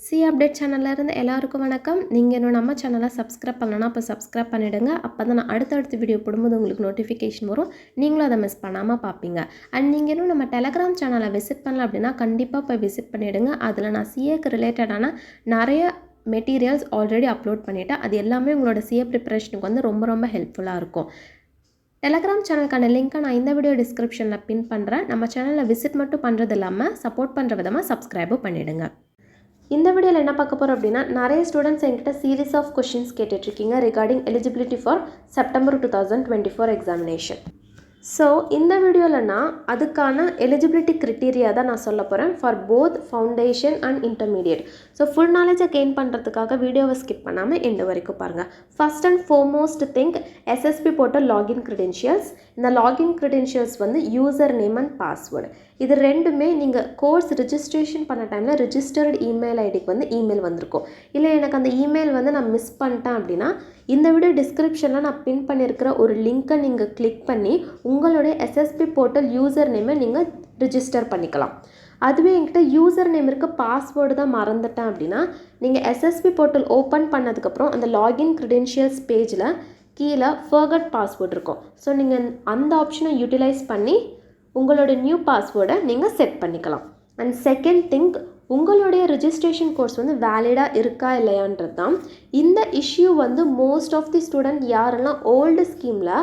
C update சேனல்ல இருந்து எல்லாருக்கும் வணக்கம். நீங்கள் இன்னும் நம்ம சேனலை சப்ஸ்கிரைப் பண்ணலன்னா அப்போ சப்ஸ்கிரைப் பண்ணிவிடுங்க. அப்போ தான் நான் அடுத்தடுத்த வீடியோ போடும்போது உங்களுக்கு நோட்டிஃபிகேஷன் வரும். நீங்களும் அதை மிஸ் பண்ணாமல் பார்ப்பீங்க. அண்ட் நீங்கள் இன்னும் நம்ம டெலகிராம் சேனலை விசிட் பண்ணல அப்படின்னா கண்டிப்பாக போய் விசிட் பண்ணிவிடுங்க. அதில் நான் சிஏக்கு ரிலேட்டடான நிறைய மெட்டீரியல்ஸ் ஆல்ரெடி அப்லோட் பண்ணிவிட்டேன். அது எல்லாமே உங்களோட சிஏ ப்ரிப்பரேஷனுக்கு வந்து ரொம்ப ஹெல்ப்ஃபுல்லாக இருக்கும். டெலகிராம் சேனலுக்கான லிங்க்கை நான் இந்த வீடியோ டிஸ்கிரிப்ஷனில் பின் பண்ணுறேன். நம்ம சேனலில் விசிட் மட்டும் பண்ணுறது இல்லாமல் சப்போர்ட் பண்ணுற விதமாக சப்ஸ்கிரைபும் பண்ணிவிடுங்க. இந்த வீடியோவில் என்ன பார்க்க போகிறோம் அப்படின்னா, நிறைய ஸ்டூடெண்ட்ஸ் என்கிட்ட சீரீஸ் ஆஃப் கொஷின்ஸ் கேட்டுட்ருக்கீங்க regarding eligibility for September 2024 examination. So இந்த வீடியோவில் நான் அதுக்கான எலிஜிபிலிட்டி க்ரிட்டீரியா தான் நான் சொல்ல போகிறேன் for both foundation and intermediate. So full நாலேஜை கெயின் பண்ணுறதுக்காக வீடியோவை ஸ்கிப் பண்ணாமல் எண்டு வரைக்கும் பாருங்கள். First and foremost thing SSP போட்ட லாகின் க்ரெடென்ஷியல்ஸ். இந்த லாகின் க்ரெடென்ஷியல்ஸ் வந்து யூசர் நேம் அண்ட் பாஸ்வேர்டு. இது ரெண்டுமே நீங்கள் கோர்ஸ் ரிஜிஸ்ட்ரேஷன் பண்ண டைமில் ரிஜிஸ்டர்டு இமெயில் ஐடிக்கு வந்து இமெயில் வந்திருக்கும். இல்லை எனக்கு அந்த இமெயில் வந்து நான் மிஸ் பண்ணிட்டேன் அப்படின்னா இந்த வீடியோ டிஸ்கிரிப்ஷனில் நான் பின் பண்ணியிருக்கிற ஒரு லிங்க்கை நீங்கள் கிளிக் பண்ணி உங்களுடைய எஸ்எஸ்பி போர்ட்டல் யூசர் நேமை நீங்கள் ரிஜிஸ்டர் பண்ணிக்கலாம். அதுவே என்கிட்ட யூசர் நேம் இருக்க பாஸ்வேர்டு தான் மறந்துட்டேன் அப்படின்னா நீங்கள் எஸ்எஸ்பி போர்ட்டல் ஓப்பன் பண்ணதுக்கப்புறம் அந்த லாகின் க்ரெடென்ஷியல்ஸ் பேஜில் கீழே ஃபர்கட் பாஸ்வேர்டு இருக்கும். ஸோ நீங்கள் அந்த ஆப்ஷனை யூட்டிலைஸ் பண்ணி உங்களோட நியூ பாஸ்வேர்டை நீங்கள் செட் பண்ணிக்கலாம். அண்ட் செகண்ட் திங், உங்களுடைய ரிஜிஸ்ட்ரேஷன் கோர்ஸ் வந்து வேலிடாக இருக்கா இல்லையான்றது தான். இந்த இஷ்யூ வந்து மோஸ்ட் ஆஃப் தி ஸ்டூடெண்ட் யாரெல்லாம் ஓல்டு ஸ்கீமில்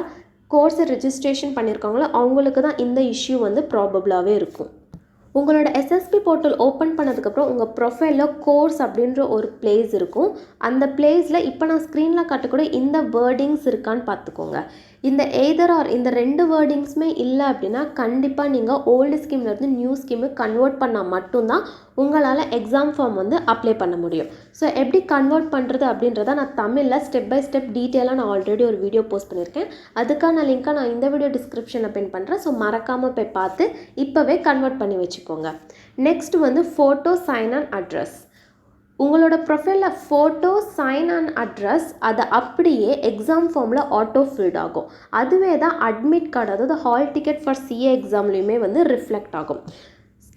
கோர்ஸை ரிஜிஸ்ட்ரேஷன் பண்ணியிருக்காங்களோ அவங்களுக்கு தான் இந்த இஷ்யூ வந்து ப்ராபபிளாகவே இருக்கும். உங்களோட எஸ்எஸ்பி போர்ட்டல் ஓப்பன் பண்ணதுக்கப்புறம் உங்கள் ப்ரொஃபைலில் கோர்ஸ் அப்படின்ற ஒரு பிளேஸ் இருக்கும். அந்த பிளேஸில் இப்போ நான் ஸ்க்ரீனில் காட்டக்கூடிய இந்த வேர்டிங்ஸ் இருக்கான்னு பார்த்துக்கோங்க. இந்த எய்தர் ஆர் இந்த ரெண்டு வேர்டிங்ஸுமே இல்லை அப்படின்னா கண்டிப்பாக நீங்கள் ஓல்டு ஸ்கீம்லேருந்து நியூ ஸ்கீமு கன்வெர்ட் பண்ணால் மட்டும்தான் உங்களால் எக்ஸாம் ஃபார்ம் வந்து அப்ளை பண்ண முடியும். ஸோ எப்படி கன்வெர்ட் பண்ணுறது அப்படின்றத நான் தமிழில் ஸ்டெப் பை ஸ்டெப் டீட்டெயிலாக நான் ஆல்ரெடி ஒரு வீடியோ போஸ்ட் பண்ணியிருக்கேன். அதுக்கான லிங்க்கை நான் இந்த வீடியோ டிஸ்கிரிப்ஷனில் பின் பண்ணுறேன். ஸோ மறக்காமல் போய் பார்த்து இப்போவே கன்வெர்ட் பண்ணி வச்சுக்கோங்க. நெக்ஸ்ட் வந்து ஃபோட்டோ, சைன் அண்ட் அட்ரஸ். உங்களோட ப்ரொஃபைலில் ஃபோட்டோ, சைன் அண்ட் அட்ரஸ் அதை அப்படியே எக்ஸாம் ஃபார்மில் ஆட்டோ ஃபில்ட் ஆகும். அதுவே தான் அட்மிட் கார்டு, அதாவது ஹால் டிக்கெட் ஃபார் சிஏ எக்ஸாம்லேயுமே வந்து ரிஃப்ளெக்ட் ஆகும்.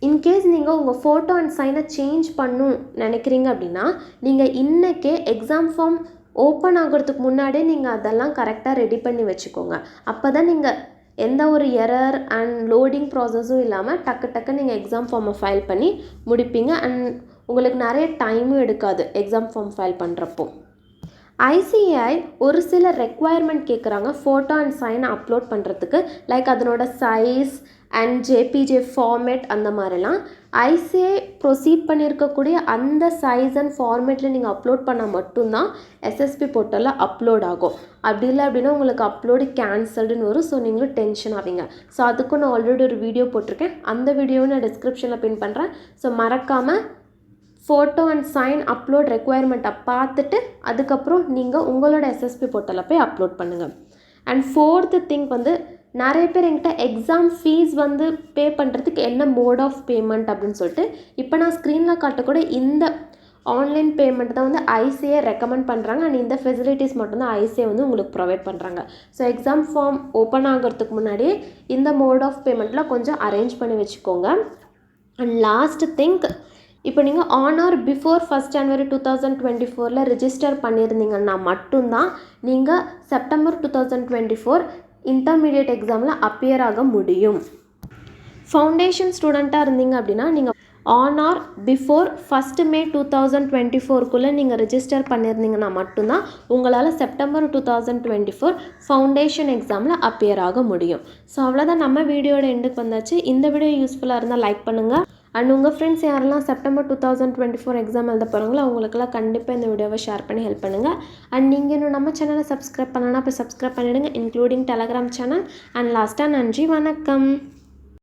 இன்கேஸ் நீங்கள் உங்கள் ஃபோட்டோ அண்ட் சைனை சேஞ்ச் பண்ணணும் நினைக்கிறீங்க அப்படின்னா நீங்கள் இன்றைக்கே எக்ஸாம் ஃபார்ம் ஓப்பன் ஆகிறதுக்கு முன்னாடியே நீங்கள் அதெல்லாம் கரெக்டாக ரெடி பண்ணி வச்சுக்கோங்க. அப்போ தான் நீங்கள் எந்த ஒரு எரர் அண்ட் லோடிங் ப்ராசஸும் இல்லாமல் டக்கு நீங்கள் எக்ஸாம் ஃபார்மை ஃபைல் பண்ணி முடிப்பீங்க. அண்ட் உங்களுக்கு நிறைய டைமும் எடுக்காது எக்ஸாம் ஃபார்ம் ஃபைல் பண்ணுறப்போ. ஐசிஏஐ ஒரு சில ரெக்குவயர்மெண்ட் கேட்குறாங்க ஃபோட்டோ அண்ட் சைனை அப்லோட் பண்ணுறதுக்கு. லைக் அதனோட சைஸ் அண்ட் ஜேபிஜே ஃபார்மேட் அந்த மாதிரிலாம் ஐசிஏ ப்ரொசீட் பண்ணியிருக்கக்கூடிய அந்த சைஸ் அண்ட் ஃபார்மேட்டில் நீங்கள் அப்லோட் பண்ணால் மட்டும்தான் எஸ்எஸ்பி போர்ட்டலில் அப்லோட் ஆகும். அப்படி இல்லை அப்படின்னா உங்களுக்கு அப்லோடு கேன்சல்டுன்னு வரும். ஸோ நீங்களும் டென்ஷன் ஆவீங்க. ஸோ அதுக்கும் நான் ஆல்ரெடி ஒரு வீடியோ போட்டிருக்கேன். அந்த வீடியோவை நான் டிஸ்கிரிப்ஷனில் பின் பண்ணுறேன். ஸோ மறக்காமல் ஃபோட்டோ அண்ட் சைன் அப்லோட் ரெக்குவயர்மெண்ட்டை பார்த்துட்டு அதுக்கப்புறம் நீங்கள் உங்களோட எஸ்எஸ்பி போர்ட்டலில் போய் அப்லோட் பண்ணுங்கள். அண்ட் ஃபோர்த்து திங் வந்து நிறைய பேர் என்கிட்ட எக்ஸாம் ஃபீஸ் வந்து பே பண்ணுறதுக்கு என்ன மோட் ஆஃப் பேமெண்ட் அப்படின்னு சொல்லிட்டு இப்போ நான் ஸ்க்ரீனில் காட்டக்கூட இந்த ஆன்லைன் பேமெண்ட் தான் வந்து ஐசிஏ ரெக்கமெண்ட் பண்ணுறாங்க. அண்ட் இந்த ஃபெசிலிட்டிஸ் மட்டும்தான் ஐசிஏ வந்து உங்களுக்கு ப்ரொவைட் பண்ணுறாங்க. ஸோ எக்ஸாம் ஃபார்ம் ஓப்பன் ஆகிறதுக்கு முன்னாடியே இந்த மோட் ஆஃப் பேமெண்ட்டில் கொஞ்சம் அரேஞ்ச் பண்ணி வச்சுக்கோங்க. அண்ட் லாஸ்ட் திங்க், இப்போ நீங்கள் on or before 1 January 2024 register பண்ணியிருந்தீங்கன்னா மட்டும்தான் நீங்கள் செப்டம்பர் 2024 இன்டர்மீடியட் எக்ஸாமில் அப்பியர் ஆக முடியும். ஃபவுண்டேஷன் ஸ்டூடெண்ட்டாக இருந்தீங்க அப்படின்னா நீங்கள் ஆன் ஆர் பிஃபோர் 1 May 2024 நீங்கள் ரிஜிஸ்டர் பண்ணியிருந்தீங்கன்னா மட்டும்தான் உங்களால் செப்டம்பர் 2024 ஃபவுண்டேஷன் எக்ஸாமில் அப்பியர் ஆக முடியும். ஸோ அவ்வளோதான், நம்ம வீடியோட எண்டுக்கு வந்தாச்சு. இந்த வீடியோ யூஸ்ஃபுல்லாக இருந்தால் லைக் பண்ணுங்கள். அண்ட் உங்கள் ஃப்ரெண்ட்ஸ் யாரெல்லாம் செப்டம்பர் 2024 எக்ஸாம் எழுத போகிறாங்களோ அவங்களுக்கெல்லாம் கண்டிப்பாக இந்த வீடியோவை ஷேர் பண்ணி ஹெல்ப் பண்ணுங்கள். அண்ட் நீங்கள் இன்னும் நம்ம சேனலை சப்ஸ்கிரைப் பண்ணலாம், இப்போ சப்ஸ்கிரைப் பண்ணிவிடுங்க, இன்க்ளூடிங் டெலகிராம் சேனல். அண்ட் லாஸ்ட்டாக நன்றி, வணக்கம்.